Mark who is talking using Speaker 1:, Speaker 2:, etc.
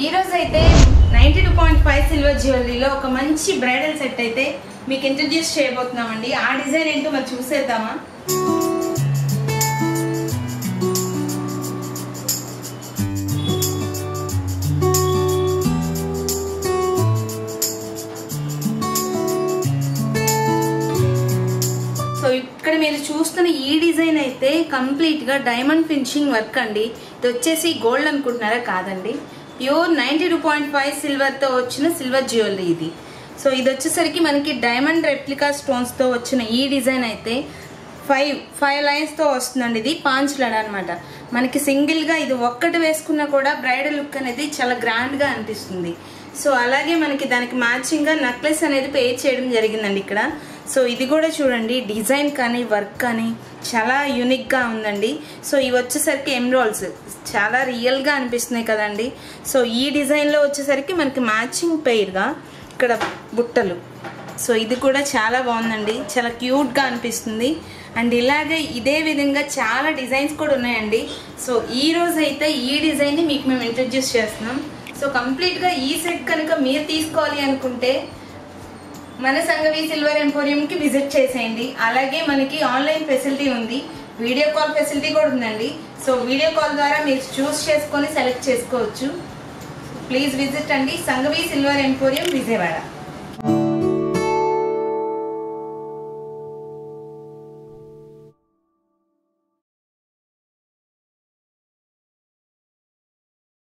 Speaker 1: ఈ రోజు అయితే 92.5 సిల్వర్ జ్యువెలరీలో ఒక మంచి బ్రైడల్ సెట్ అయితే మీకు ఇంట్రడ్యూస్ చేయబోతున్నామండి. ఆ డిజైన్ ఏంటో మరి చూసేద్దామా? సో ఇక్కడ మీరు చూస్తున్న ఈ డిజైన్ అయితే కంప్లీట్ గా డైమండ్ ఫినిషింగ్ వర్క్ అండి. ఇది వచ్చేసి గోల్డ్ అనుకుంటున్నారా? కాదండి, ప్యూర్ 92.5 సిల్వర్ తో వచ్చిన సిల్వర్ జ్యువెలరీ ఇది. సో ఇది వచ్చేసరికి మనకి డైమండ్ రెప్లికా స్టోన్స్ తో వచ్చిన ఈ డిజైన్ అయితే ఫైవ్ లైన్స్ తో వస్తుందండి. ఇది పాంచ్ లడ అనమాట. మనకి సింగిల్ గా ఇది ఒక్కటి వేసుకున్నా కూడా బ్రైడల్ లుక్ అనేది చాలా గ్రాండ్ గా అనిపిస్తుంది. సో అలాగే మనకి దానికి మ్యాచింగ్ గా నెక్లెస్ అనేది పే చేయడం జరిగిందండి ఇక్కడ. సో ఇది కూడా చూడండి, డిజైన్ కానీ వర్క్ కానీ చాలా యూనిక్ గా ఉందండి. సో ఇవి వచ్చేసరికి ఎమ్రాల్స్ చాలా రియల్ గా అనిపిస్తున్నాయి కదండి. సో ఈ డిజైన్ లో వచ్చేసరికి మనకి మ్యాచింగ్ పెయిర్ గా ఇక్కడ బుట్టలు. సో ఇది కూడా చాలా బాగుందండి, చాలా క్యూట్ గా అనిపిస్తుంది. అండ్ ఇలాగే ఇదే విధంగా చాలా డిజైన్స్ కూడా ఉన్నాయండి. సో ఈ రోజు అయితే ఈ డిజైన్ ని మీకు మేము ఇంట్రడ్యూస్ చేస్తున్నాం. సో కంప్లీట్ గా ఈ సెట్ కనుక మీరు తీసుకోవాలి అనుకుంటే మన సంగవి సిల్వర్ ఎంపోరియం కి విజిట్ చేసేయండి. అలాగే మనకి ఆన్లైన్ ఫెసిలిటీ ఉంది, వీడియో కాల్ ఫెసిలిటీ కూడా ఉందండి. సో వీడియో కాల్ ద్వారా మీరు చూస్ చేసుకొని సెలెక్ట్ చేసుకోవచ్చు. ప్లీజ్ విజిట్ అండి సంగవి సిల్వర్ ఎంపోరియం విజయవాడ.